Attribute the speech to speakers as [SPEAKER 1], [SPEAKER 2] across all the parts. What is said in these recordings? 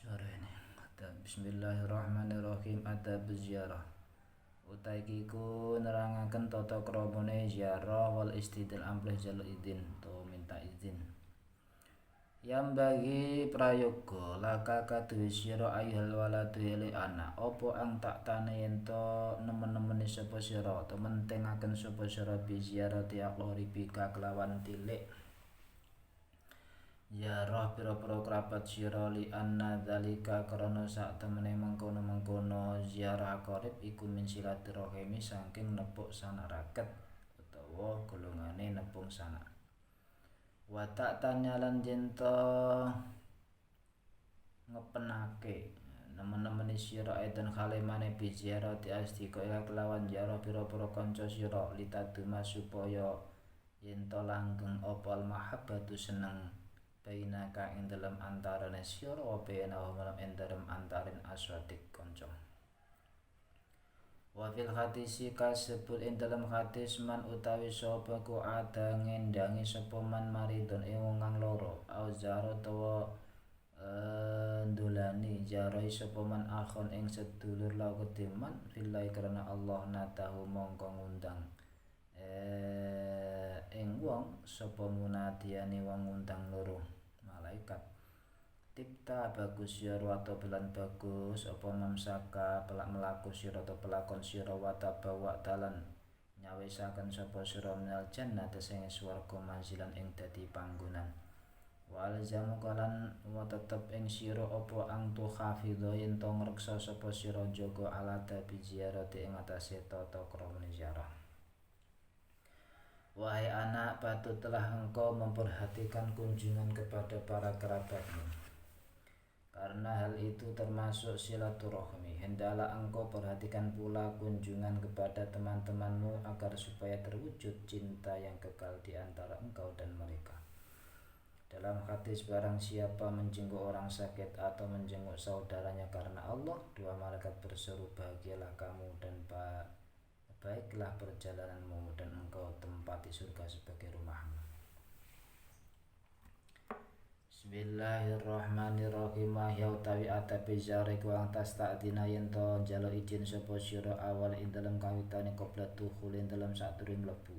[SPEAKER 1] Syarah ini Bismillahirrahmanirrahim. Adab ziarah utai kiku nerangaken tata kramane ziarah wal istidil amplih jaluk izin atau minta izin. Yang bagi prayoga laka kaduwe sira ayhal waladu hele anak apa ang tak tane ento nemen-nemeni sapa sira tementingaken sapa sira bi ziarati aqribika kelawan tilik ziarah pira-pira kerabat sira li anna dzalika krana sak temene mengkono-mengkono ziarah qarib iku min silaturahimi saking nepuk sanak raket utawa golongane nepung sanak. Wa tak tanyalan jento ngepenake nemen-nemeni sira edan khalemane bi ziarati asdika kelawan ziarah pira-pira kanca sira litaduma supaya yento langgeng opal mahabbatu seneng bainaka ing dalem antarane sira wa bainahum ing dalem antarin aswadik kanca. Wa fil hadisi kasebut ing dalem hadis man utawi sapa ku ada ngendangi sapa man maridon ing wong kang lara au zaro tawa ndolani jarai sapa man akhon ing sedulur lawete man fillahi karena Allah natahu mongko ngundang ing wong sapa munadiyane wong ngundang loro malaikat. Tipta bagus sira atau belan bagus apa mamsaka pelak melaku sira atau pelakon sira wata bawa dalan nyawisaken sapa sira minal jannati sing swarga manzilan ing dadi panggonan. Wal jamu kalan wa tetep ing sira apa ang tu hafidho yen to ngreksa sapa sira jaga ala tabi ziarati ing atase tata krama ziarah. Wahai anak, patutlah engkau memperhatikan kunjungan kepada para kerabatmu. Karena hal itu termasuk silaturahmi. Hendaklah engkau perhatikan pula kunjungan kepada teman-temanmu agar supaya terwujud cinta yang kekal di antara engkau dan mereka. Dalam hadis barang siapa menjenguk orang sakit atau menjenguk saudaranya karena Allah, dua malaikat berseru bahagialah kamu dan baiklah perjalananmu dan engkau tempati surga sebagai rumahmu. Bismillahirrahmanirrahim. Ya utawi atape zare kuang tas ta'dina yen to njaluk izin sapa sira awal ing dalem kawitane qobla dukhul ing dalem sadurunge mlebu.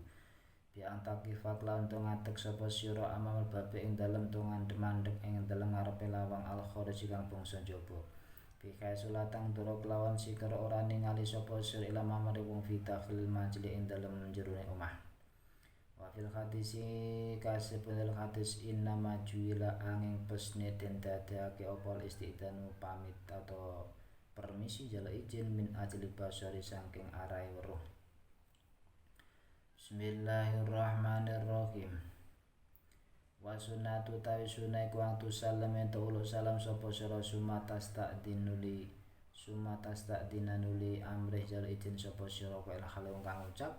[SPEAKER 1] Biang takifat lan to ngadeg sapa sira amal babe ing dalem to mandeg ing dalem ngarepe lawang al kharij kang bangsa njaba. Bikai sulatang duruk lawan sikar ora ningali sapa sira ila mamare wong fitakhil majli ing dalem jerone omah. Wa fil hadisi kasebut hadis inna majuila angin pesne den dadekake opal istidanu pamit atau permisi jala izin min ajli basari saking arai weruh. Bismillahirrahmanirrahim. Wa sunnatu tawi sunai kuang tu salam ento ulo salam sapa sira sumatas ta'dinanuli amrih jal izin sapa sira kaya hale wong kang ngucap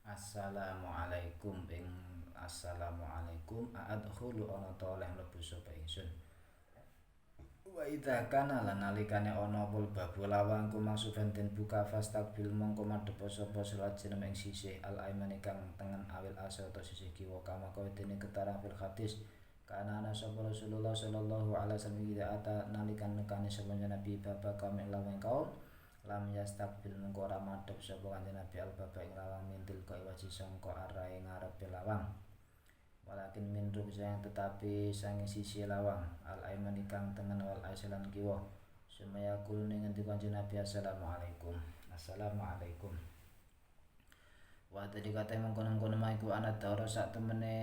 [SPEAKER 1] Assalamualaikum ing assalamualaikum adkhulu ana ta oleh mlebu sapa ingsun. Wa idza kana lan nalikane ana pul babu lawang kumangsudan den buka fastaqbil mongko madhep sapa salat jeneng ing sisih al aimani kang tengen awil asa utawa sisih kiwa kama kaya dene ketarang fil hadis kana ana sapa Rasulullah sallallahu alaihi wasallam ida ata nalikan nekane sapa nabi baba kaum lawang kaum lam yastaqbil mongko ora madhep sapa kanjeng Nabi al baba ing lawang mintil kaya wajib sangka arahe ngarepe lawang. Walakin min rubzang tetapi sange sisi lawang al aiman kang tengen wal aisalan kiwa sumaya kul ning ngendi kanjeng Nabi assalamualaikum. Wa tadi kate mengkono-kono maiku ana dara sak temene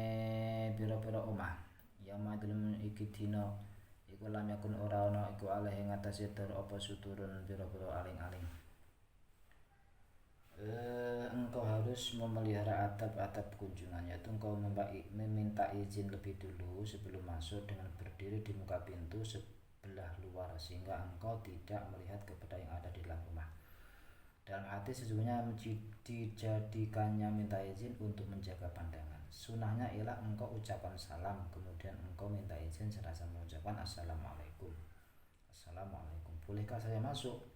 [SPEAKER 1] pira-pira omah ya madlum iki dina iku lam yakun ora ana iku alih ing atase dar apa suturun pira-pira aling-aling. Engkau harus memelihara adab-adab kunjungan, yaitu engkau meminta izin lebih dulu sebelum masuk dengan berdiri di muka pintu sebelah luar sehingga engkau tidak melihat kepada yang ada di dalam rumah. Dalam hadis sesungguhnya dijadikannya minta izin untuk menjaga pandangan. Sunahnya ialah engkau ucapan salam kemudian engkau minta izin serasa mengucapkan assalamualaikum. Bolehkah saya masuk?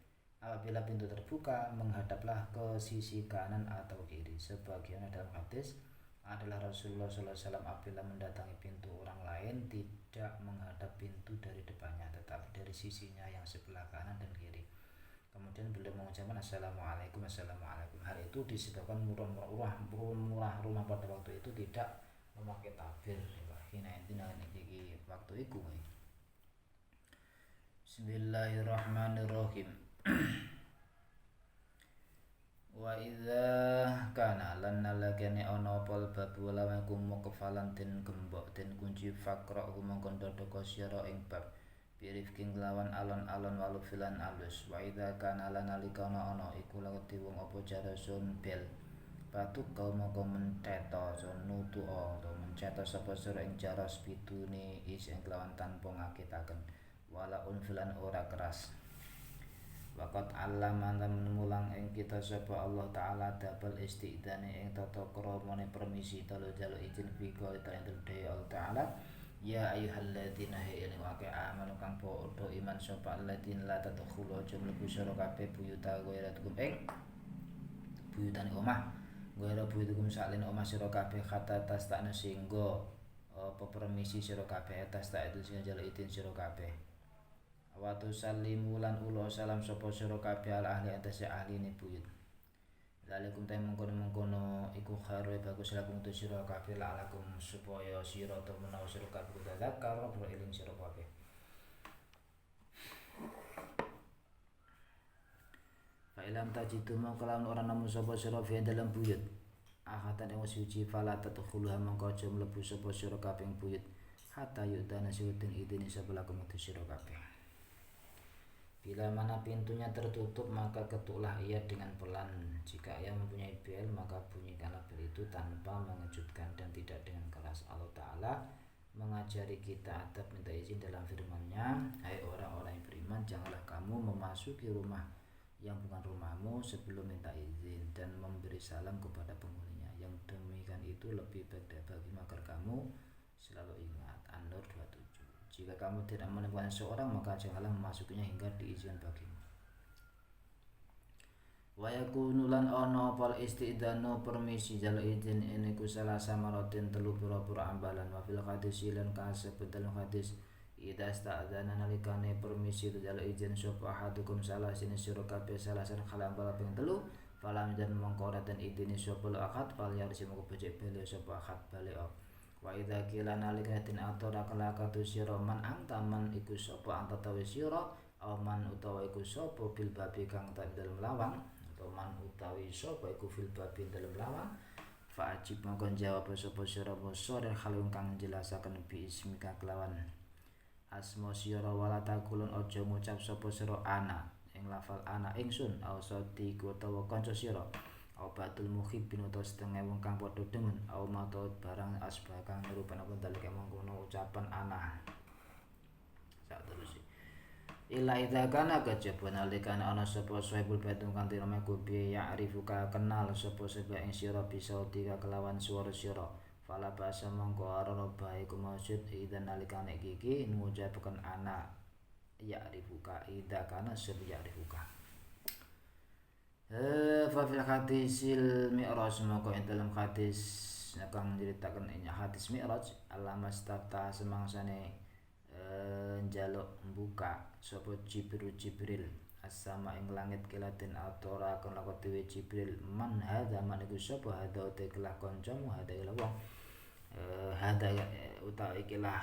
[SPEAKER 1] Apabila pintu terbuka, menghadaplah ke sisi kanan atau kiri. Sebagaimana dalam hadis, adalah Rasulullah sallallahu alaihi wasallam apabila mendatangi pintu orang lain tidak menghadap pintu dari depannya tetapi dari sisinya yang sebelah kanan dan kiri. Kemudian beliau mengucapkan assalamualaikum. Hal itu disebabkan murah rumah pada waktu itu tidak memakai tabir. Hina intina iki waktu iku. Bismillahirrahmanirrahim. Wa idza kana lan nalakane ana pol babu lawan kumu kefalan den gembok den kunci fakra kumangkon dodoko sira ing bab birifking lawan alon-alon walu filan alus. Wa idza kana lan nalikana ana iku lewati wong apa jarasun bel patuk kau moko menceto son nutu to menceto sapa sira ing jaras bidune is ing lawan tanpa ngakitaken wala unfilan ora keras. Waqat allaman mulang ing kita sapa Allah taala dabal istidane ing tata kramane permisi telu jaluk izin fi qali ta'ala Allah taala ya ayyuhalladzina hayyin wa amanu kang padha iman sapa alladzina la tadkhulu jumlah busara kabeh buyuta ghairatukum ing buyutane omah ghaira buyutukum salin omah sira kabeh kata tas takna singgo apa permisi sira kabeh tas tak itu sing jaluk izin sira kabeh. Wa tusallimu lan ulo salam sapa sira kabeh al ahli atase ahline buyut. Lalikum ta mengkono iku khairu bagus lakum tu sira kabeh la'alakum supaya sira ta menawa sira kabeh tadzakar bereling sira kabeh. Fa ilam tajidu mongko lamun ora nemu sapa sira fi dalam buyut. Ahatan ing suci fala tadkhuluha mongko aja mlebu sapa sira kabeh ing buyut. Hatta yudana syutin idini sabalakum tu sira kabeh. Bila mana pintunya tertutup maka ketuklah ia dengan pelan. Jika ia mempunyai bel maka bunyikanlah bel itu tanpa mengejutkan dan tidak dengan keras. Allah Ta'ala mengajari kita adab minta izin dalam firman-Nya, hai orang-orang yang beriman, janganlah kamu memasuki rumah yang bukan rumahmu sebelum minta izin dan memberi salam kepada penghuninya. Yang demikian itu lebih baik bagi agar kamu selalu ingat. An-Nur 27. Jika kamu tidak menemukan seorang maka janganlah memasukinya hingga diizinkan bagimu. Wa yakunu lan ana pal istidanu permisi jaluk izin eniku salah samaratin telu pira-pira ambalan wa fil hadis lan kasebut dalam hadis idza sta'dzana nalikane permisi jaluk izin sapa ahadukum salah sini sira kabeh salah san khalam bala ping telu falam dan mongko dan idini sapa akad fal yarsi mongko becik bele sapa akad bale. Wa idza qila nalikatin atora kalakatu sira man antaman iku sapa anta tawi sira aw man utawa iku sapa bil babi kang tak dalem lawang atau man utawi sapa iku fil babi dalem lawang fa ajib mongko jawab sapa sira basa dan halung kang jelasaken bi ismika kelawan asma sira wala takulun aja ngucap sapa sira ana ing lafal ana ingsun aw sadi utawa kanca sira obatul muhibbin utawa setengah wong kang padha demen au maut barang asbah kang nyerupan apa dalike mangkono ucapan ana sak terus ila idza kana kejaba nalikane ana sapa sahibul baitum kang dirame kubi ya arifuka kenal sapa sebe ing sira bisa tiga kelawan swara sira fala basa mongko ora bae kumaksud idza nalikane iki ngucapken ana ya arifuka idza kana sebe ya arifuka. Fa fil hadisil mi'raj maka ing dalam hadis kang nyeritaken ing hadis mi'raj alama stafta semangsane njaluk buka sapa Jibril as-sama ing langit kilatin atora kang lakon dewe Jibril man hadza man iku sapa hadza te kelah kancamu hadza ila wong hadza utawa ikilah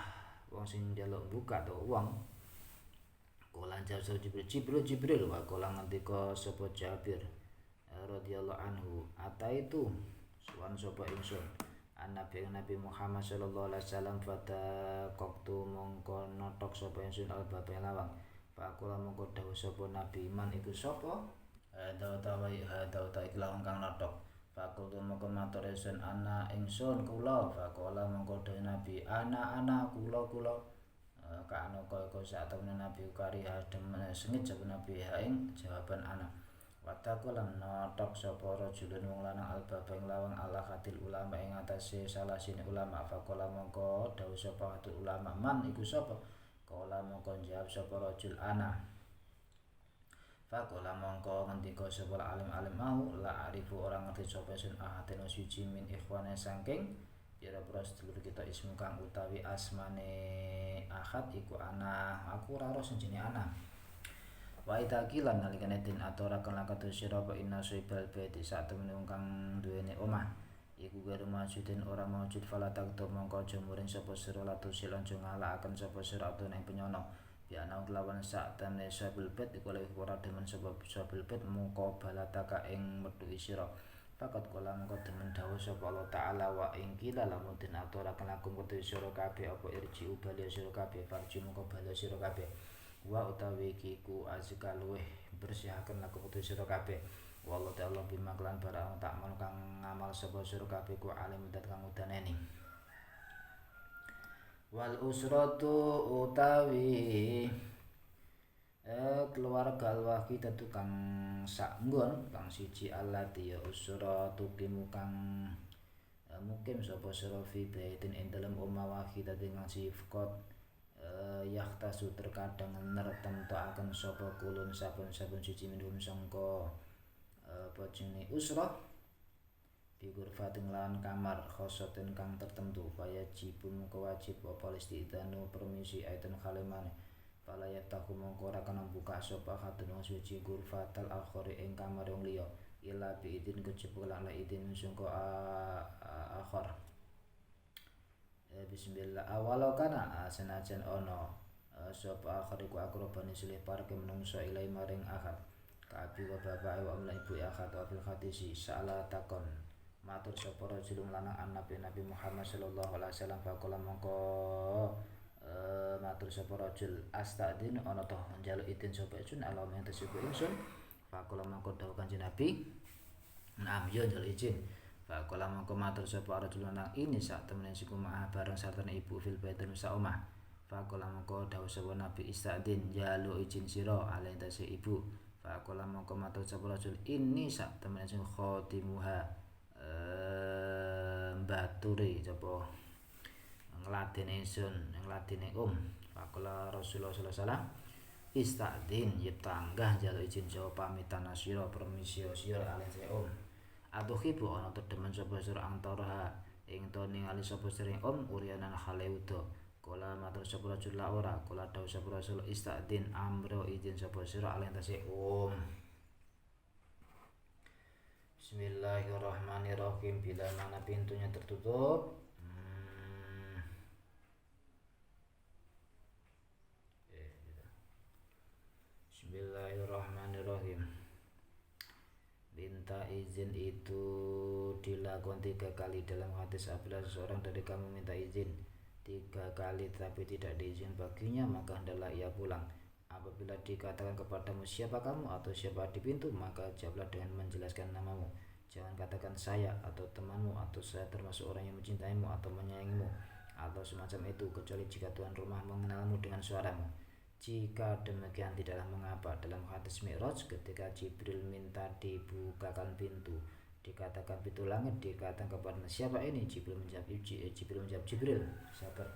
[SPEAKER 1] wong sing njaluk buka to wong. Kala jawab Jibril wa kala ngendika sapa Jabir radhiyallahu anhu ataitu suwan sapa ingsun Nabi Muhammad sallallahu alaihi wasallam fata qaqtu mongko notok sapa ingsun al-baba lawang faqala mongko dawuh sapa Nabi man iku sapa hada ikhlas kang notok faqala mongko matur ingsun ana ingsun kula faqala mongko dawuh Nabi ana kula kana kaya sak temene Nabi kari adem sengit jawab Nabi ing jawaban anak wataku lan notok sapa rajulun wong lanang albaba ing lawang ala khatil ulama ing atase salah sini ulama faqala mongko dawuh sapa khatil ulama man iku sapa kala mongko jawab sapa rajul ana Faqala mongko ngendika sapa alim-alim mau la arifu orang ngerti sapa sun ahaten suci min ikhwane saking pira-pira sedulur kita ismu kang utawi asmane Ahad iku ana aku ora ora sing jenenge ana. Wa itaqilan nalikane den aturaken lakatu sira apa inna suibal baiti sak temene wong kang duweni omah iku garo majudin ora maujud fala takto mongko aja muring sapa sira latu silan aja ngalakaken sapa sira atau ning penyono ya ana kelawan sak temene sabil bait iku luwih ora demen sapa sabil bait mongko balataka ing metuhi sira fakat kala mongko demen dawuh sapa Allah taala wa ing kila lamun den aturaken lakum kudu sira kabeh apa irji ubali sira kabeh farji mongko bali sira kabeh wa utawi kiku azka luweh bersihaken laku kudu sira kabeh wallahu ta'ala bima kelan barang tak mau kang ngamal sapa sira kabeh ku alim dat kang udaneni wal usratu utawi keluarga al-wahidah kang saknggon kang siji allati ya usratu kimu kang mukim sapa sira fi baitin ing dalem omah wahidah kang sifat yahtasu terkadang nertemtokaken sapa kulun saben-saben siji minhum sangka apa jenenge usrah bigurfatin lan kamar khosaten kang tertentu kaya jibun kewajib apa istidanu permisi aitan kaliman fala yaftahu mongko ora kena buka sapa hadun suci gurfatal akhari ing kamar wong liya ila bi idin kejebul la idin sangka akhar. Bismillah awalau kana senajan ono sapa akhir iku akrobane silih parke menungso ilai maring akad kaabi wa bapak wa amla ibu akad wa bil hadisi saala takon matur sapa rajulun lanang nabi Muhammad sallallahu alaihi wasallam faqala mongko matur sapa rajul astadin ana toh njaluk idin sapa sun Allah yang tersebut ingsun faqala mongko dawuh Kanjeng Nabi nam yo njaluk izin faqala mongko matur sapa rajul lanang ini sak temene siku ma'ah bareng sartane ibu fil baitin sak omah faqala mongko dawuh sapa Nabi istadin njaluk izin sira alih tase ibu faqala mongko matur sapa rajul ini sak temene sing khatimuha mbaturi sapa ngladeni ingsun ngladeni faqala Rasulullah sallallahu alaihi wasallam istadin yeptanggah njaluk izin sira pamitan sira permisi sira alih tase Aduhibu ana tedemen sapa sira antara ing to ningali sapa sira urianan haleudo kala matur sapa rajul la ora kala dawuh sapa rasul istadin amro izin sapa sira alih tase Bismillahirrahmanirrahim bila mana pintunya tertutup Bismillahirrahmanirrahim. Minta izin itu dilakukan 3 kali dalam hadis apabila seseorang dari kamu minta izin 3 kali tapi tidak diizin baginya maka hendaklah ia pulang. Apabila dikatakan kepadamu siapa kamu atau siapa di pintu maka jawablah dengan menjelaskan namamu. Jangan katakan saya atau temanmu atau saya termasuk orang yang mencintaimu atau menyayangimu atau semacam itu kecuali jika tuan rumah mengenalmu dengan suaramu. Jika demikian tidaklah mengapa dalam hadis Mi'raj ketika Jibril minta dibukakan pintu dikatakan pintu langit dikatakan kepada siapa ini Jibril menjawab Jibril sabar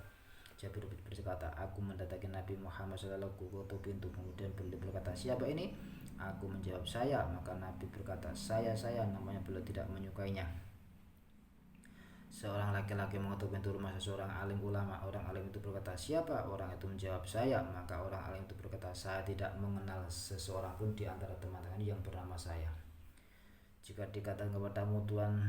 [SPEAKER 1] Jibril berkata aku mendatangi Nabi Muhammad sallallahu alaihi wasallam pintu kemudian beliau berkata siapa ini aku menjawab saya maka Nabi berkata saya namanya beliau tidak menyukainya. Seorang laki-laki mengetuk pintu rumah seseorang alim ulama. Orang alim itu berkata, siapa? Orang itu menjawab, saya. Maka orang alim itu berkata, saya tidak mengenal seseorang pun di antara teman-teman yang bernama saya. Jika dikatakan kepadamu tuan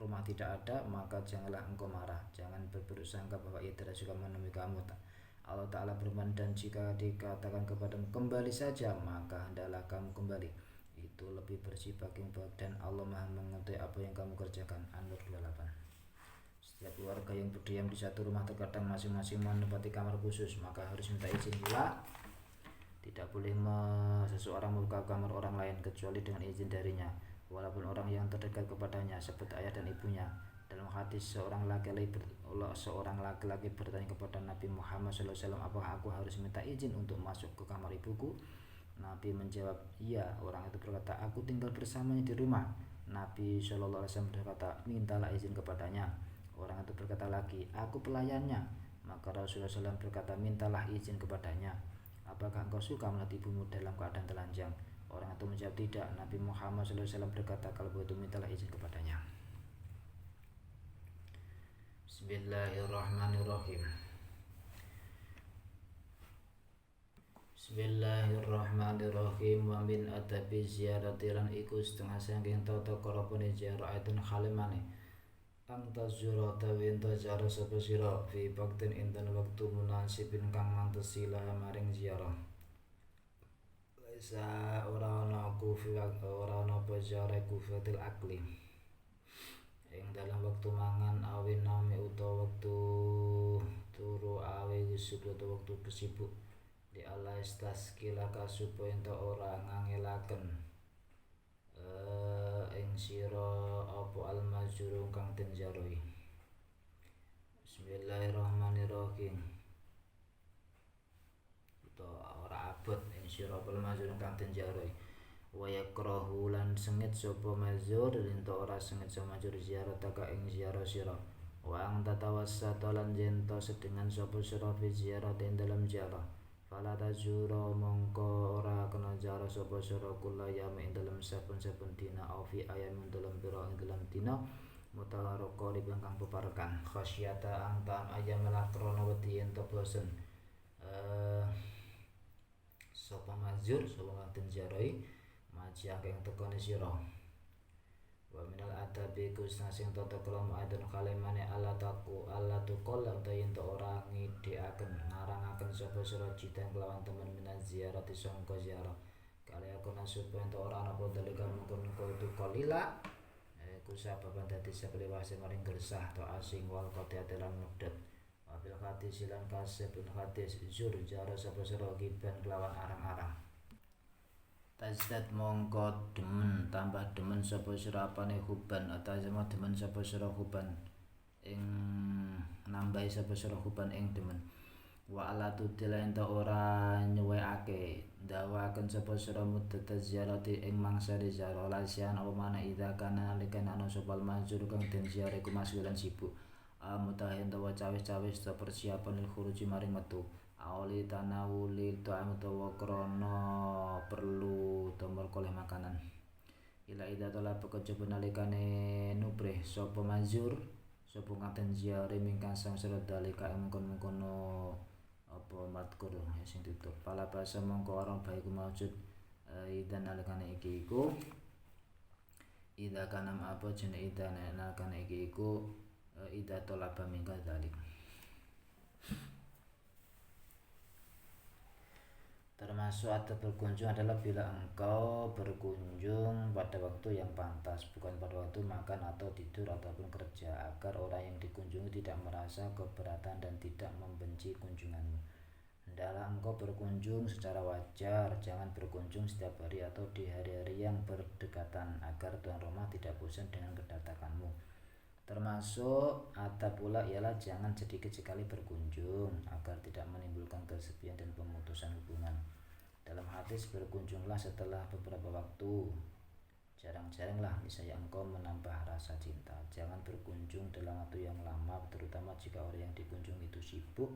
[SPEAKER 1] rumah tidak ada, maka janganlah engkau marah. Jangan berburuk sangka bahwa ia tidak suka menemui kamu. Allah Ta'ala berfirman, dan jika dikatakan kepadamu kembali saja, maka hendaklah kamu kembali. Itu lebih bersih bagimu dan Allah Maha mengetahui apa yang kamu kerjakan. An-Nur 28. Setiap keluarga yang berdiam di satu rumah terkadang masing-masing menempati kamar khusus, maka harus minta izin pula. Tidak boleh seseorang membuka kamar orang lain kecuali dengan izin darinya, walaupun orang yang terdekat kepadanya seperti ayah dan ibunya. Dalam hadis seorang laki-laki bertanya kepada Nabi Muhammad SAW, apakah aku harus minta izin untuk masuk ke kamar ibuku? Nabi menjawab, iya. Orang itu berkata, aku tinggal bersamanya di rumah. Nabi SAW berkata, mintalah izin kepadanya. Orang itu berkata lagi, aku pelayannya. Maka Rasulullah SAW berkata, mintalah izin kepadanya. Apakah engkau suka melihat ibumu dalam keadaan telanjang? Orang itu menjawab tidak. Nabi Muhammad SAW berkata, kalau begitu mintalah izin kepadanya. Bismillahirrahmanirrahim. Bismillahirrahmanirrahim. Wa min adabi ziyarati lan iku setengah saking tata krapane ziarah aitun halimane anta zura tawin ta ziarah sapa sira fi baktin inten wektu munasibin kang mantes sila maring ziarah. Laisa ora ana kufi ora ana apa ziarah kufatil akli ing dalam wektu mangan awin nami utawa wektu turu awe wisuk utawa wektu kesibuk di Allah istaskilaka supaya ento ora ngangelaken ing sira apa almajrur kang den jaroi. Bismillahirrahmanirrahim. Ora abot ing sira apa almajrur kang den jaroi. Wa yakrahu lan sengit sapa mazur ento ora sengit sapa mazur ziarah taka ing ziarah sira. Wa ang tatawassata lan jento sedengan sapa sira fi ziarah ing dalam ziarah. Fala tajura mongko ora kena jara sapa sira kula yame ing dalem saben-saben dina au fi ayam ing dalem pira ing dalem dina mutawaraka di kang peparekan khasyata angtam ayam lan krana wedi ento bosen sapa mazur sapa ngaten jarai maji akeh tekone sira. Wa minal adabi kusna sing tata krama adun kalemane Allah tukol ta yen ora ngidekaken ngarangaken sapa sira citan kelawan temen minaz ziarati sangka ziarah kali aku nasupaya ora ana dalika mungkon itu qalila ku sababan dadi saklewase maring gersah to asing wal qatiate lan mudhet wa bil hadis lan kasebun hadis zur jara sapa sira giban kelawan arang-arang. Tazdad mongko demen tambah demen sapa sira apane huban atazama demen sapa sira huban ing nambahi sapa sira huban ing demen wa ala tudila enta ora nyuwekake ndawaken sapa sira muddat ziyarati ing mangsa ziarah lasian apa mana idza kana nalika ana sapa mazur kang den ziarah iku masgulan sibuk mutahin tawa cawis-cawis ta persiapan lil khuruji maring metu awali tanawuli ta'am utawa krana perlu tomor koleh makanan ila ida tola pekecoba nalikane nubreh sapa mazur sapa ngaten ziarah mingkang sang sira dalika mengkon-mengkono apa matkur sing tutup pala basa mongko orang baik maujud ida nalikane iki iku ida kanam apa jenenge ida nalikane iki iku ida tola mingka dalik. Termasuk adab berkunjung adalah bila engkau berkunjung pada waktu yang pantas, bukan pada waktu makan atau tidur ataupun kerja, agar orang yang dikunjungi tidak merasa keberatan dan tidak membenci kunjunganmu. Hendaklah engkau berkunjung secara wajar, jangan berkunjung setiap hari atau di hari-hari yang berdekatan, agar tuan rumah tidak bosan dengan kedatanganmu. Termasuk adab pula ialah jangan sedikit sekali berkunjung agar tidak menimbulkan kesepian dan pemutusan hubungan. Dalam hadis berkunjunglah setelah beberapa waktu. Jarang-jaranglah misalnya engkau menambah rasa cinta. Jangan berkunjung dalam waktu yang lama, terutama jika orang yang dikunjungi itu sibuk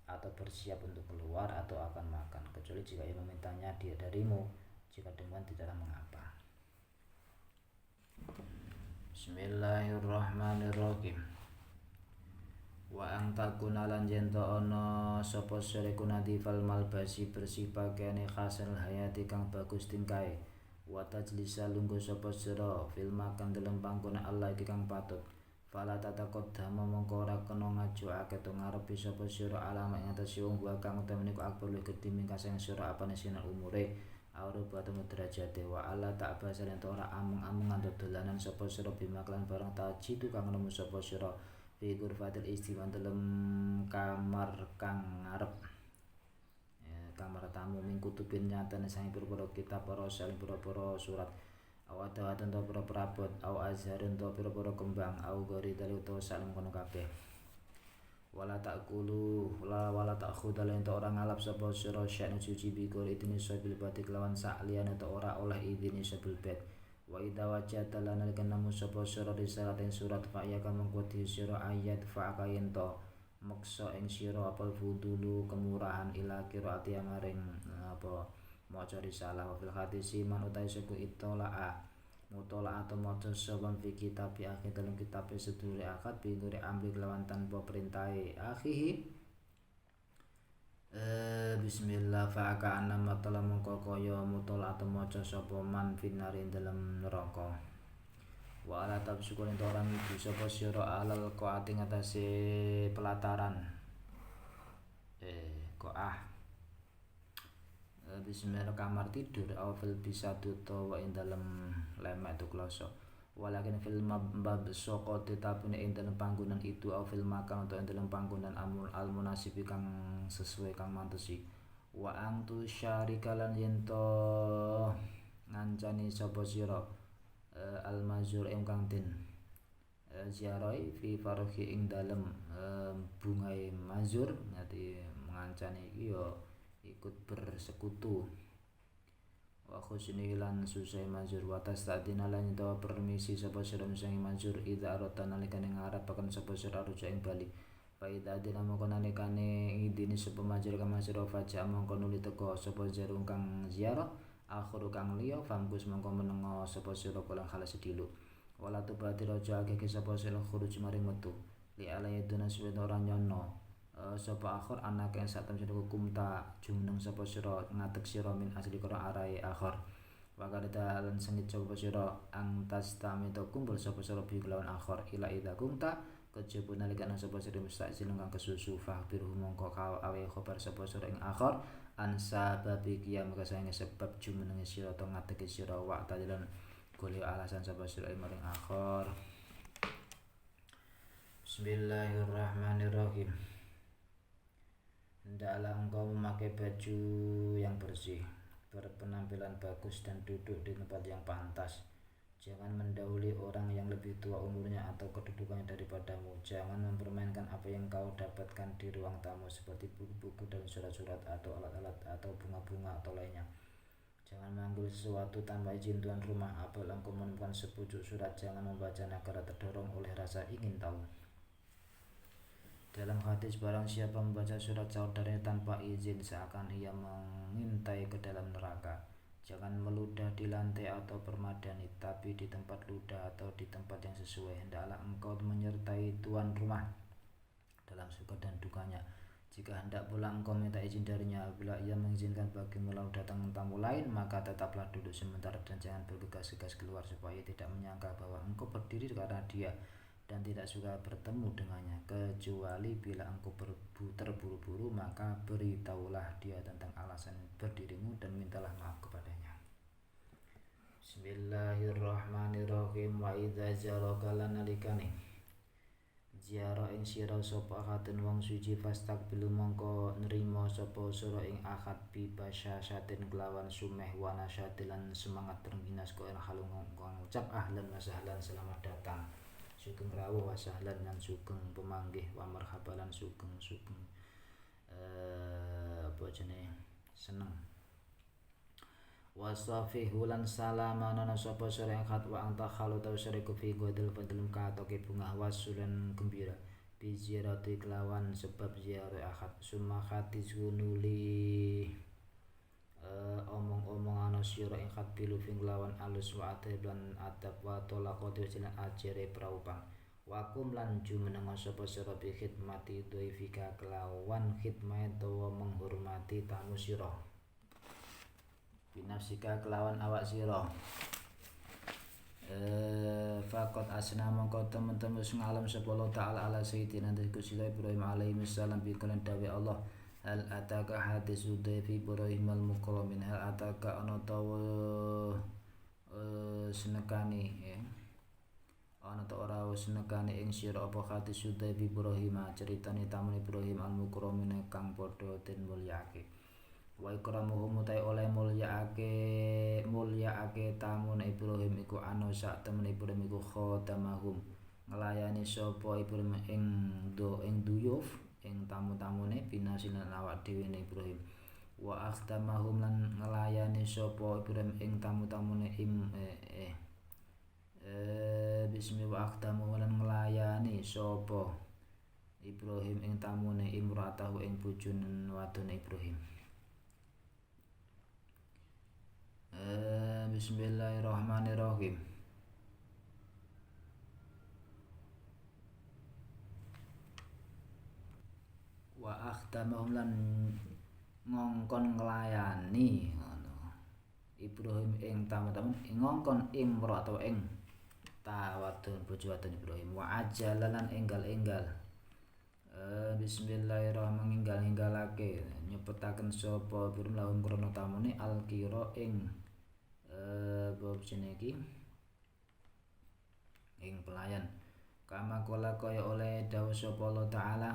[SPEAKER 1] atau bersiap untuk keluar atau akan makan, kecuali jika ia memintanya dia darimu. Jika demikian tidaklah mengapa. Bismillahirrahmanirrahim. Wa ang takuna lan jento ana sapa sire kunadifal malbasi bersih pakaiane khasanul hayati kang bagus tingkae. Wa tajlisa lungguh sapa sira fil makan dalem panggonan Allah iki kang patut. Fala tataqaddama mongko ora kena ngajuake to ngarepi sapa sira alama ing atas wong wa kang utawa niku akbar luwih gedhe mingkasing sira apane sinar umure. Aurubatu derajate wa ala ta'basa lan ora amung-amungan dolanan sapa sira bimaklan barang tajitu kang nemu sapa sira fi ghurfatil istiwa dalem kamar kang ngarep kamar tamu ming kutubin nyatane sang pira-pira kitab para saling pira-pira surat awat-awatan to pira-pira abot au azharun to pira-pira kembang au gori dalu to saling kono kabeh. Wala ta'khudhu lan ora ngalap sapa sira sya'nu suci bikur idine sabil batik lawan sakliane ta ora oleh idine sabil bet. Wa idza wajata lan nalika nemu sapa sira risalaten surat fa ya kang mengkoti sira ayat fa kayen to maksa ing sira apal fudulu kemurahan ila qiraati maring apa maca risalah. Wa fil hadisi man utai suku itolaa mutolaa atau maca saban fi kitab akhir dalam kitab sedulure akad binure amri kelawan tanpa perintahe akhihi. Bismillah fa'aka anna matala mongko kaya mutolaa atau maca sapa man finari dalam neraka. Wa ala tabsyukur ento orang ibu sapa sira alal qaati ngatasi pelataran bismillah kamar tidur au fil bisatu utawa ing dalem lemek tu kloso. Walakin fil mabab soko tetapune ing dalem panggonan itu au fil makan utawa ing dalem panggonan al munasib kang sesuai kang mantesi. Wa antu syarikalan yento ngancani sapa sira al mazur ingkang den ziarahi fi farhi ing dalem bungae mazur ngati ngancani iki ya ikut bersekutu. Wa khusni lan susai mazur wa tastadina lan ento permisi sapa sira sing mazur idza arata nalikane ngarapaken sapa sira rujuk ing bali. Fa idza adina mongko nalikane idine sapa mazur ka mazur faja mongko nuli teka sapa jarung kang ziarah akhir kang liya famkus mongko menengo sapa sira kula khala sedilu. Wala tubati raja akeh sapa sira khuruj maring metu li alayaduna suwe ora nyono sapa akhir anak yang saat temene hukum ta jumeneng sapa sira ngatek sira min asli karo arae akhir. Wa kadata lan sengit sapa sira ang tastamito kumpul sapa sira bi lawan akhir ila ida kumta kejaba nalikane sapa sira mustaqil kang kesusu fahbir mongko awe khabar sapa sira ing akhir an sababi qiyam kasange sebab jumenenge sira to ngadeke sira wa tadilan golek alasan sapa sira maring akhir. Bismillahirrahmanirrahim. Hendaklah engkau memakai baju yang bersih, berpenampilan bagus dan duduk di tempat yang pantas. Jangan mendahului orang yang lebih tua umurnya atau kedudukannya daripadamu. Jangan mempermainkan apa yang kau dapatkan di ruang tamu seperti buku-buku dan surat-surat atau alat-alat atau bunga-bunga atau lainnya. Jangan mengambil sesuatu tanpa izin tuan rumah. Apabila engkau menemukan sepucuk surat, jangan membacanya karena terdorong oleh rasa ingin tahu. Dalam hadis barang siapa membaca surat saudaranya tanpa izin seakan ia mengintai ke dalam neraka. Jangan meludah di lantai atau permadani, tapi di tempat ludah atau di tempat yang sesuai. Hendaklah engkau menyertai tuan rumah dalam suka dan dukanya. Jika hendak pulang engkau minta izin darinya. Apabila ia mengizinkan bagimu lalu datang tamu lain, maka tetaplah duduk sebentar dan jangan bergegas-gegas keluar supaya tidak menyangka bahwa engkau berdiri karena dia dan tidak suka bertemu dengannya. Kecuali bila engkau terburu-buru, maka beritahulah dia tentang alasan berdirimu dan mintalah maaf kepadanya. Bismillahirrahmanirrahim. Wa idza jaraka lanalikani ziarah ing sira sapa akadun wong suci fastaqbilu mongko nrimo sapa sira ing akad bi basyasatin kelawan sumeh wa nasyatilan semangat terengginas ko halung ngucap ahlan wa sahlan selamat datang. Sugeng rawuh wa sahlan lan sugeng pemanggih wa marhaban sugeng apa jenenge seneng. Wa safihu lan salamana sapa sira akad wa anta khalu taw syariku fi godel fadlum ka toke bunga wasulan gembira bi ziyarati kelawan sebab ziarah akad summa khatiz nuli omong-omong ana sira ing khat bilu fing lawan alus wa adab lan adab wa talaqat wajin ajere praupang wakum lan jumeneng sapa sira bi khidmati dhaifika kelawan khidmah utawa menghormati tamu sira binafsika kelawan awak sira faqat asna mongko temen-temen sing alam sapa Allah taala ala sayyidina Gusti Ibrahim alaihi salam bi kalan dawe Allah. Hal ataka hadis udayfi Ibrahim al-mukramin. Hal ataka ana tawa senekani ana ta ora senekani ing sira apa hadis udayfi Ibrahim ceritane tamu Ibrahim al-mukramin kang padha den mulyake. Wa ikramuhum ta oleh mulyake tamu Ibrahim iku ana sak temen Ibrahim iku khodamahum nglayani sapa Ibrahim ing duyuf ing tamu-tamune binasilan awak dhewe Ibrahim wa akhdamahum lan nglayani sapa Ibrahim ing tamu-tamune bismi wa akhdamu lan nglayani sapa Ibrahim ing tamune imratahu ing bojone wadon Ibrahim Bismillahirrahmanirrahim. Wa akhtamahum lan ngongkon nglayani ngono Ibrahim ing tamu-tamu ngongkon imra atau ing tawadun bojo wadon Ibrahim wa ajalan enggal-enggal. Bismillahirrahmanirrahim. Enggal-enggalake nyepetaken sapa Ibrahim lahum krana tamune alkira ing bab jenenge ing pelayan kama kala kaya oleh dawuh sapa Allah taala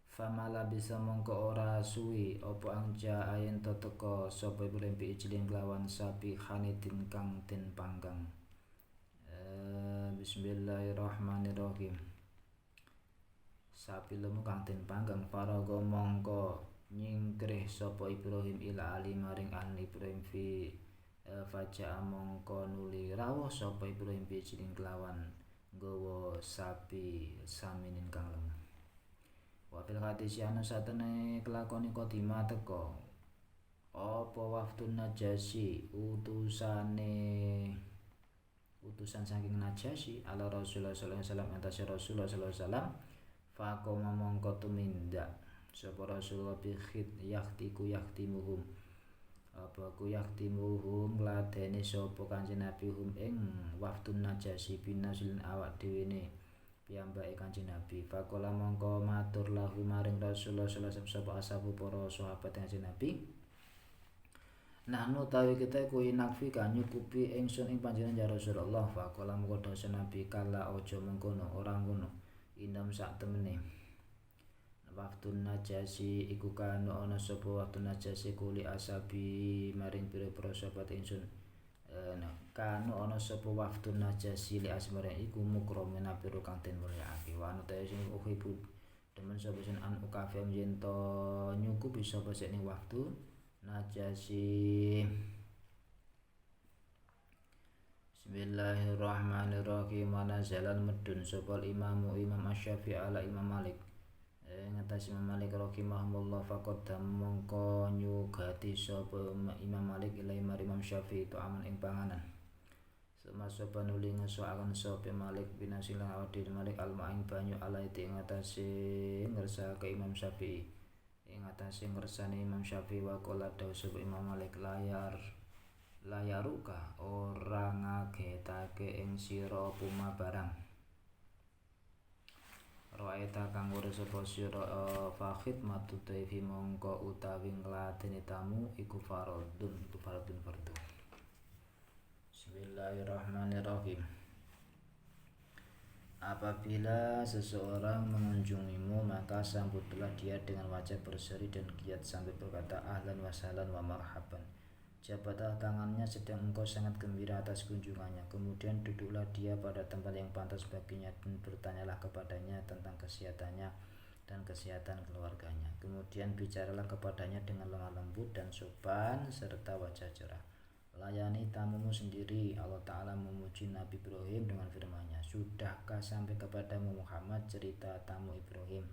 [SPEAKER 1] famala bisa mongko ora suwi apa angja ayen teka sapa Ibrahim bi ijlin kelawan sapi khanidin kang den panggang. Bismillahirrahmanirrahim. Sapi lemu kang den panggang paraga mongko nyingkrih sapa Ibrahim ila ali maring an Ibrahim fi faja mongko nuli rawuh sapa Ibrahim bi ijlin kelawan nggawa sapi saminin kang lemu. Wafil hadis ana satene kelakon iku dima teka apa waftun Najasyi utusan saking Najasyi ala Rasulullah sallallahu alaihi wasallam atas Rasulullah sallallahu alaihi wasallam faqoma mongko tumindak sapa Rasulullah bi khid yahtimuhum apa ku yahtimuhum ngladeni sapa Kanjeng Nabi hum ing waftun Najasyi binasulin awak dhewene piyambake Kanjeng Nabi. Faqala mongko matur lahu maring Rasulullah sallallahu alaihi wasallam sapa ashabu para sahabat Kanjeng Nabi. Nahnu tawi kita kuwi nakfi kan nyukupi ingsun ing panjenengan ya Rasulullah. Faqala mongko dawuh Nabi kala aja mengkono ora ngono. Indam sak temene. Waftun Najasyi iku kan ana sapa waftun Najasyi kuli asabi maring pira-pira sahabat ingsun. Kanu ana sapa waftun Najasyi li asmare iku mukramin abiru kang den mulyakake wa anu sing uhibu demen sapa sen an ukafem yen to nyukupi sapa sing waftu Najasyi. Bismillahirrahmanirrahim. Nazalan medun sapa Imam Asy-Syafi'i ala Imam Malik ngatas Imam Malik rahimahullah faqad mongko nyugati sapa Imam Malik ila Imam Syafi'i to aman ing panganan. Semasa panuli ngesoaken sapa Malik binasilan awadi Malik alma'ing banyu alaiti ing atase ngersake Imam Syafi'i ing atase ngersane Imam Syafi'i wa qala dawuh sapa Imam Malik layaruka ora ngagetake ing sira puma barang raita kang ora sapa sira fakhid matu taifi mongko utawi ngladeni tamu iku fardun fardu. Bismillahirrahmanirrahim. Apabila seseorang mengunjungimu maka sambutlah dia dengan wajah berseri dan giat sambil berkata ahlan wa sahlan wa marhaban. Jabatlah tangannya sedang engkau sangat gembira atas kunjungannya. Kemudian duduklah dia pada tempat yang pantas baginya dan bertanyalah kepadanya tentang kesehatannya dan kesehatan keluarganya. Kemudian bicaralah kepadanya dengan lemah lembut dan sopan serta wajah cerah. Layani tamumu sendiri. Allah Ta'ala memuji Nabi Ibrahim dengan firman-Nya, sudahkah sampai kepadamu Muhammad cerita tamu Ibrahim,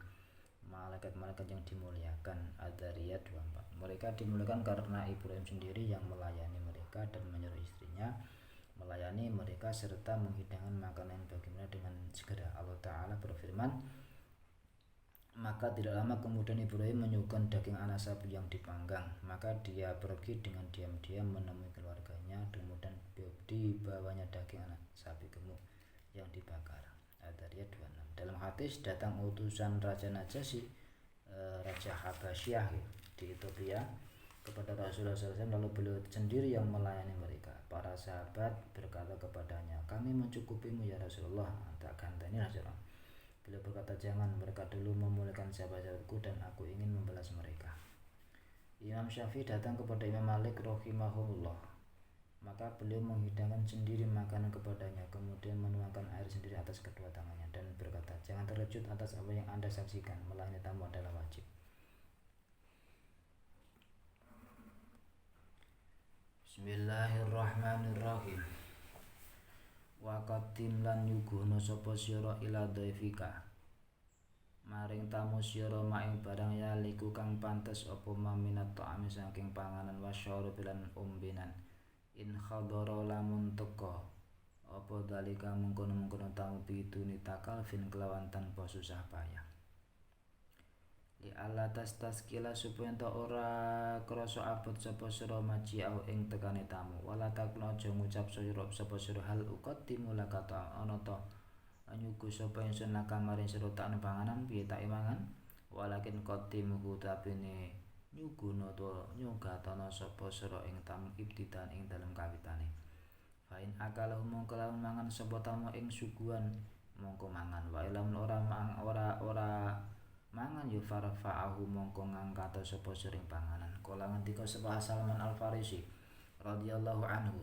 [SPEAKER 1] malaikat-malaikat yang dimuliakan. Ad-Dzariyat 24. Mereka dimuliakan karena Ibrahim sendiri yang melayani mereka dan menyuruh istrinya melayani mereka serta menghidangkan makanan bagi mereka dengan segera. Allah Ta'ala berfirman, maka tidak lama kemudian Ibrahim menyuguhkan daging anak sapi yang dipanggang. Maka dia pergi dengan diam-diam menemui keluarganya. Kemudian dibawanya daging anak sapi gemuk yang dibakar. Ad-Dzariyat 26. Dalam hadis datang utusan Raja Najasyi, Raja Habasyah di Ethiopia kepada Rasulullah SAW, lalu beliau sendiri yang melayani mereka. Para sahabat berkata kepadanya, kami mencukupimu ya Rasulullah, tak ganteni Rasulullah. Beliau berkata, jangan, mereka dulu memuliakan sahabat-sahabatku dan aku ingin membalas mereka. Imam Syafi'i datang kepada Imam Malik rahimahullah. Maka beliau menghidangkan sendiri makanan kepadanya, kemudian menuangkan air sendiri atas kedua tangannya dan berkata, jangan terkejut atas apa yang Anda saksikan, melayani tamu adalah wajib. Bismillahirrahmanirrahim. Wa qadim lan nyuguhna sapa sira ila dhaifika maring tamu sira maing barang ya liku kang pantes apa maminat ta'ami saking panganan wa syarab lan ombenan in khadara lamun teka apa dalika mengkono-mengkono tamu biduni takalfin kelawan tanpa susah payah li ala taskila supaya ento ora krasa abot sapa sira maji au ing tekane tamu wala takno aja ngucap sapa sira hal uqaddimu lakata ana ta anyuku sapa ingsun lakamarin sira tak panganan piye tak mangan walakin qaddimu tapine nyuguno to nyugatana sapa sira ing tamu ibtidan ing dalem kawitane fa in akala mongko lamun mangan sapa tamu ing suguhan mongko mangan wa lamun ora mangan yo farfa'ahu mongko ngangkat sapa sering panganan kala ngendika sapa Salman Al Farisi radhiyallahu anhu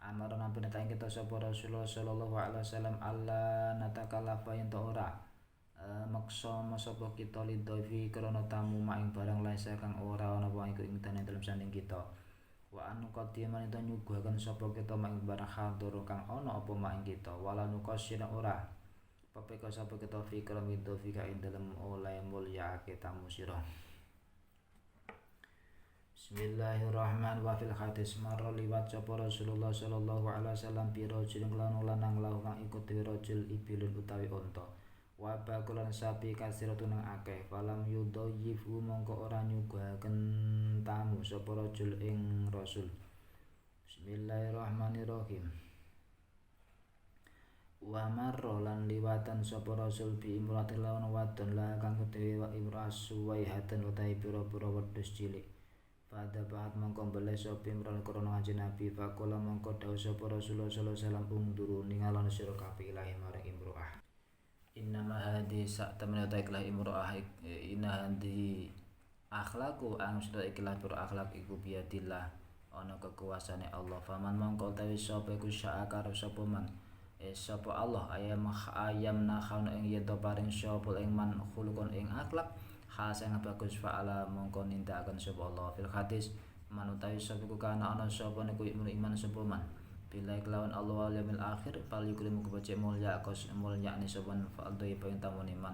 [SPEAKER 1] amara nampine ta kita sapa Rasulullah sallallahu alaihi wasallam alla natakalafa yen ora maksa sapa kita lidhofi krana tamu maing barang laisa kang ora ana wae iku ing dalem sanding kita wa anu qadiman itu nyuguhaken sapa kita maing barang hadir kang ana apa maing kita wala nuqasyina ora papeka sapa kita fikra midho fika ing dalem oleh mulyaake tamu sira Bismillahirrahmanirrahim wa fil hadis marra liwat sapa Rasulullah sallallahu alaihi wasallam bi rajulin lanang lahu kang ikut rajul ibilun utawi unta wa bakulan sapi kasiratun nang akeh falam yudhayyifu mongko ora nyuguhaken tamu sapa rajul ing rasul Bismillahirrahmanirrahim wa marra lan liwatan sapa rasul bi imratil lawan wadon la kang kedhe wa imrasu wa ihatan utahe pira-pira wedhus cilik pada bahat mongko mbeleh sapa imran krana kanjeng Nabi faqala mongko dawuh sapa Rasulullah sallallahu alaihi wasallam unduru ningalana sira kabeh ilahi marang imro'ah innama hadhi sak temene ta ikhlas imro'ah inna hadhi akhlaqu ang sudah ikhlas pira akhlak iku biadillah ana kekuasaane Allah faman mongko tawi sapa iku syakar sapa man sapa Allah ayam nakhaun ing yen to paring sapa ing man khulukun ing akhlak hasan bagus fa'ala mongko nindakaken sapa Allah fil hadis man utawi sapa ku kana ana sapa niku iman sapa man bila kelawan Allah wal yaumil akhir fal yukrimu kebace mulya ni sapa fa'al doi pentamune iman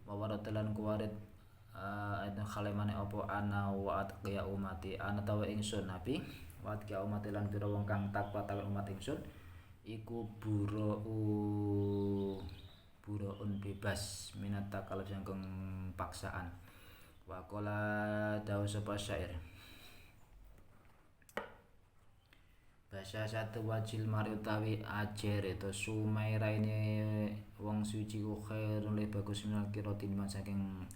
[SPEAKER 1] wa waratelan kuwarit ana khalemane apa ana wa atqiya umati ana tawa ingsun nabi wa atqiya umati lan pira wong kang takwa tawa umat ingsun iku buroun bebas minat takaluf sangkeng paksaan wa qala dawu sapa syair basa satu wajil mari utawi ajer itu sumairaine wong suci ku khairun le bagus minal kirati saking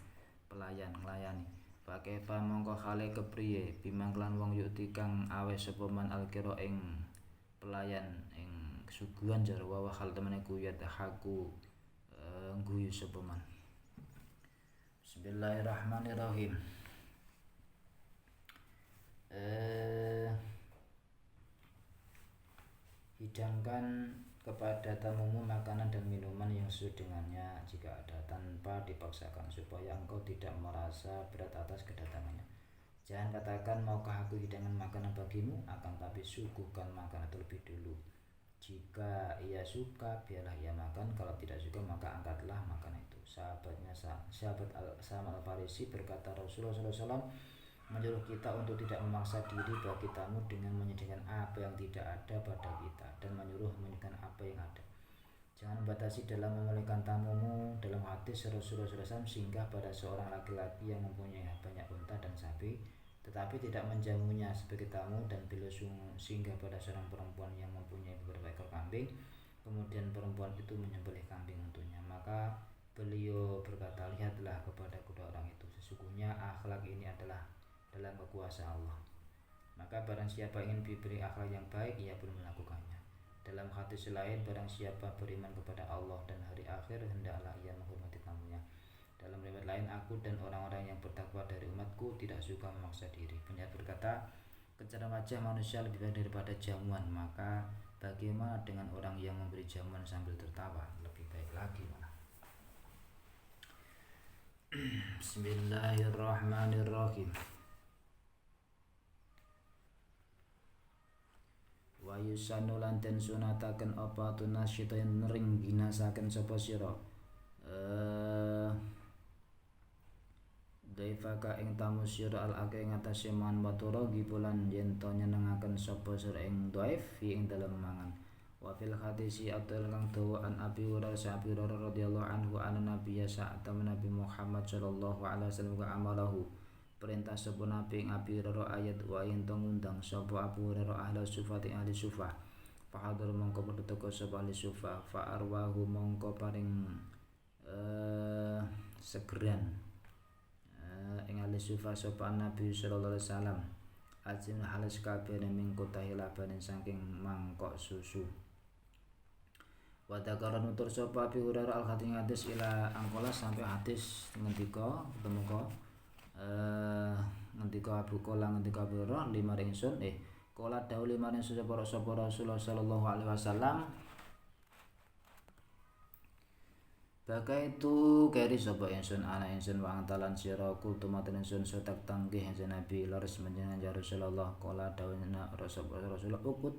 [SPEAKER 1] pelayan nglayani pakai fa mongko khale kepriye bimangklan wong yukti kang awes sapa man alkira ing pelayan ing kesuguhan jar wa hal temene ku ya tahaku guyu sapa man Bismillahirrahmanirrahim hidangkan kepada tamumu makanan dan minuman yang sesuai dengannya jika ada tanpa dipaksakan supaya engkau tidak merasa berat atas kedatangannya. Jangan katakan maukah aku hidangan makanan bagimu, akan tapi suguhkan makanan terlebih dulu. Jika ia suka biarlah ia makan, kalau tidak suka maka angkatlah makanan itu. Sahabat Salman Al Farisi berkata Rasulullah SAW menyuruh kita untuk tidak memaksa diri bagi tamu dengan menyediakan apa yang tidak ada pada kita dan menyuruh menyediakan apa yang ada. Jangan batasi dalam memuliakan tamumu. Dalam hadis Rasulullah SAW singgah pada seorang laki-laki yang mempunyai banyak unta dan sapi, tetapi tidak menjamunya sebagai tamu, dan beliau singgah pada seorang perempuan yang mempunyai beberapa ekor kambing. Kemudian perempuan itu menyembelih kambing untuknya. Maka beliau berkata, lihatlah kepada kedua orang itu, sesungguhnya akhlak ini adalah dalam kekuasaan Allah. Maka barang siapa ingin diberi akhlak yang baik, ia pun melakukannya. Dalam hadis lain, barang siapa beriman kepada Allah dan hari akhir, hendaklah ia menghormati tamunya. Dalam riwayat lain, aku dan orang-orang yang bertakwa dari umatku tidak suka memaksa diri. Penyair berkata, kencana wajah manusia lebih baik daripada jamuan. Maka bagaimana dengan orang yang memberi jamuan sambil tertawa? Lebih baik lagi mana? Bismillahirrahmanirrahim. Wa yusanu lan den sunataken apa tunasyita nering binasaken sapa sira dhaifaka ing tamu sira al ake ing atase man watara gibulan yen to nyenengaken sapa sira ing dhaif fi ing dalem mangan. Wa fil hadisi abdul kang dawa an Abi Hurairah radhiyallahu anhu anna nabiyya sa'ata Nabi Muhammad sallallahu alaihi wasallam amalahu perintah sapa nabi ing Abi Hurairah ayat wa yen to ngundang sapa Abu Hurairah ahli sufah ing ahli sufah fahadur mongko padha teka sapa ahli sufah fa arwahu mongko paring segeran ing ahli sufah sapa Nabi sallallahu alaihi wasallam ajin halis kabeh ming kotahi labanin saking mangkok susu. Wa dzakara nutur sapa Abi Hurairah al-hadis hadis ila angkola sampai hadis ngendika ngendika Abu Qala ngendika Abu Hurairah lima ringsun qala dawuh lima ringsun sapa Rasulullah sallallahu alaihi wasallam bagai itu keri sapa ingsun ana ingsun wa antalan sira kultumaten ingsun sotak tanggih ingsun Nabi laris menjenengan ya Rasulullah qala dawuh Rasulullah ukut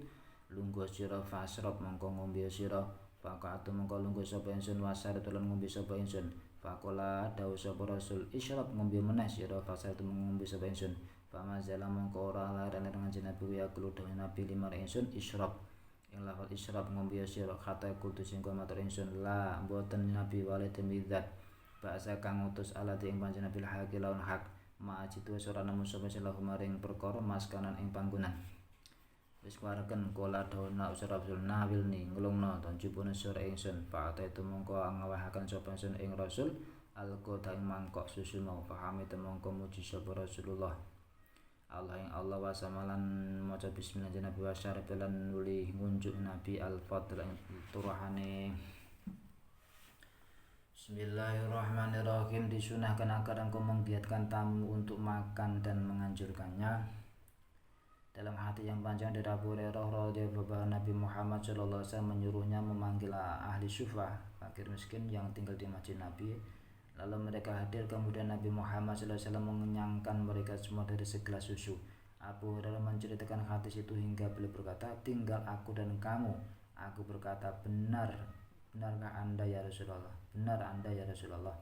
[SPEAKER 1] lungguh sira fasrab mongko ngombe sira Fakatu mongko lungguh sapa ingsun wasar tulan ngombe sapa ingsun. Fakola dawuh sapa Rasul isyrab ngombe meneh sira fasar tu ngombe sapa ingsun. Pamazala mongko ora laran kanjeng Nabi ya kulo dawuh Nabi limar ingsun isyrab. Ing lafal isyrab ngombe sira kata kudu sing matur ingsun la mboten Nabi walid midzat. Bahasa kang utus alati ing panjenengan bil haqi lawan hak. Ma'ajitu ora nemu sapa salahu maring perkara maskanan ing panggonan. Wis wareken kala dawana usra Rasul nawilni nglungna tanjupune sira ingsun paate itu mongko ngawahaken sapa ingsun ing Rasul alqota ing mangkok susu mau pahami temongko muji sapa Rasulullah Allah wa samalan maca bismillah Nabi wa syarafilan nuli ngunjuk Nabi al-fadl turahane. Bismillahirrahmanirrahim. Disunahkan agar engkau menggiatkan tamu untuk makan dan menganjurkannya dalam hati yang panjang dari Abu Hurairah radhiyallahu anhu. Nabi Muhammad sallallahu alaihi wasallam menyuruhnya memanggil ahli sufah fakir miskin yang tinggal di masjid Nabi. Lalu mereka hadir, kemudian Nabi Muhammad sallallahu alaihi wasallam mengenyangkan mereka semua dari segelas susu. Abu Hurairah menceritakan hadis itu hingga beliau berkata, tinggal aku dan kamu. Aku berkata, benarkah anda ya Rasulullah? Benar anda ya Rasulullah.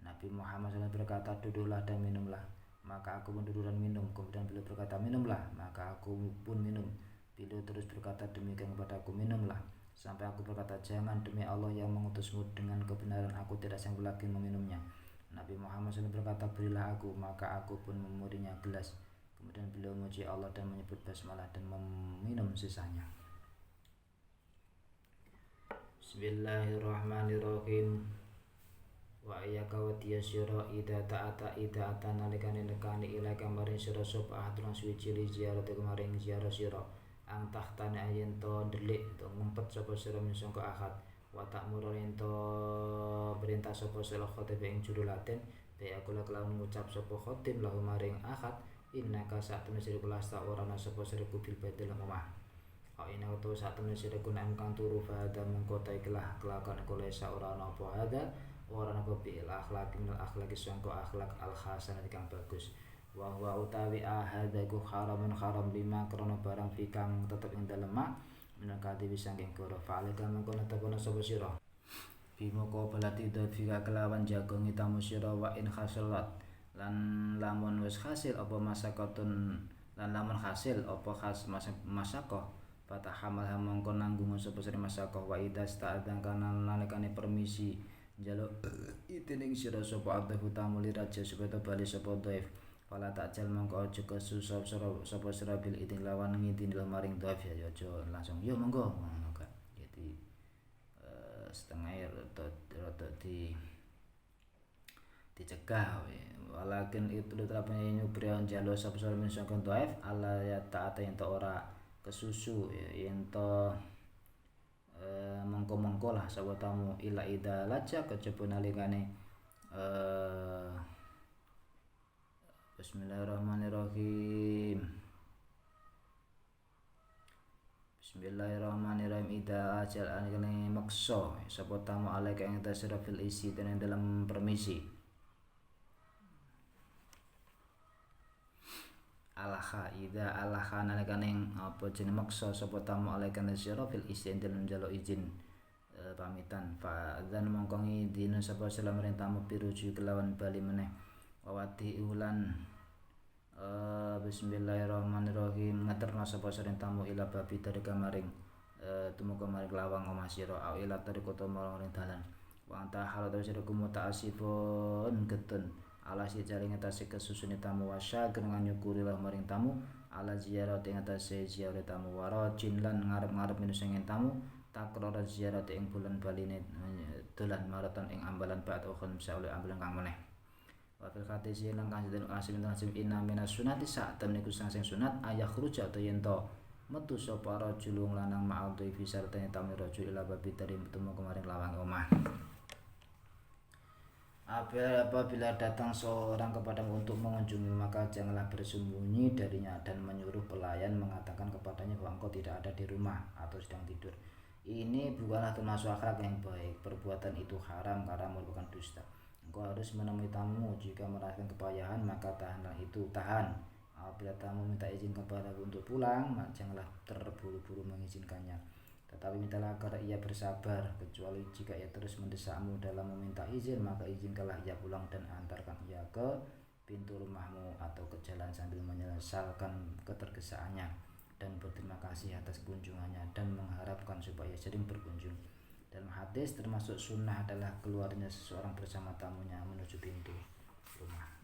[SPEAKER 1] Nabi Muhammad sallallahu alaihi wasallam berkata, duduklah dan minumlah. Maka aku pun duduk dan minum. Kemudian beliau berkata, minumlah. Maka aku pun minum. Beliau terus berkata demikian kepada aku, minumlah. Sampai aku berkata, jangan, demi Allah yang mengutusmu dengan kebenaran aku tidak sanggup lagi meminumnya. Nabi Muhammad SAW berkata, berilah aku. Maka aku pun memberinya gelas. Kemudian beliau memuji Allah dan menyebut basmalah dan meminum sisanya. Bismillahirrahmanirrahim. Wa iyyaka wa tiyasira ida ta'ata nalikane nekani ilaka maring sira sapa ahadun suci li ziarah kemaring ziarah sira ang tahtane ayen to delik to ngumpet sapa sira misangka ahad wa ta'muru ento perintah sapa sira khatib ing juru laten te aku lawan ngucap sapa khatib lahu maring ahad innaka sa'atun sira kulasta ora ana sapa sira kubil badal omah ina to sa'atun sira kuna kang turu fada mengko ta ikhlah kelakon kolesa ora ana apa ada ora apa bil akhlaq min akhlaqi sangko akhlak al hasanah kang bagus wa huwa utawi ahadaku haramun haram lima krana barang fikang tetep ing dalem min kadhi saking karo fa'alika mengko netapono sapa sira bimo ko balati dafika kelawan jagongi tamu sira wa in khasalat lan lamun wis hasil apa masakotun lan lamun hasil apa khas masakoh fatahamal mongko nanggung sapa sira masakoh wa idas ta'adzan kana nalikane permisi jaluk itining sira sapa abdahu tamu li raja supaya bali sapa dhaif fala takjal mongko aja kesusah sapa sira bil idin lawan ngidin maring dhaif ya aja langsung yo monggo ngono kan jadi setengah rada dicegah walakin itu terapane nyubrian jaluk sapa sira min sangka dhaif ala ya taat yen ora kesusu yen to mongko lah sapa tamu ila ida laja kejaba nalikane Bismillahirrahmanirrahim. Bismillahirrahmanirrahim. Ida ajal anikane maksa sapa tamu alaika ing tasira fil isi dan dalam permisi alaha ida alaha nalikane apa jeneng maksa sapa tamu alaika tasira fil isi dalam jaluk izin pamitan fa dzan mongko ngidina sapa salam tamu piruju kelawan bali meneh wawati ulan bismillahirrahmanirrahim ngeterno sapa saring tamu ila babi dari kamaring tumuju maring lawang omah sira au ila tariqo maring dalan wa anta halat sira kumutaasifun getun ala si jaring atase kesusune tamu wasya kenangan nyukuri lah maring tamu ala ziarah ing atase ziarah tamu warajin lan ngarep-ngarep minus ing tamu takrara ziarah ing bulan baline dolan maraton ing ambalan ba'd ukhun saule ambalan kang meneh wa fil hadis lan kang asim inna minas sunati sa'atan niku sing sunat ayah khruja ta yen to metu sapa rajul lanang ma'adhi fi sartane tamu rajul ila babi dari temu kemarin lawang omah. Apabila datang seorang kepadamu untuk mengunjungi maka janganlah bersembunyi darinya dan menyuruh pelayan mengatakan kepadanya bahwa engkau tidak ada di rumah atau sedang tidur. Ini bukanlah termasuk akhlak yang baik. Perbuatan itu haram karena merupakan dusta. Engkau harus menemui tamu jika merasakan kepayahan maka tahanlah itu, tahan. Apabila tamu minta izin kepadamu untuk pulang, janganlah terburu-buru mengizinkannya. Tetapi mintalah agar ia bersabar, kecuali jika ia terus mendesakmu dalam meminta izin, maka izinkanlah ia pulang dan antarkan ia ke pintu rumahmu atau ke jalan sambil menyesalkan ketergesaannya dan berterima kasih atas kunjungannya dan mengharapkan supaya sering berkunjung. Dalam hadis termasuk sunnah adalah keluarnya seseorang bersama tamunya menuju pintu rumah.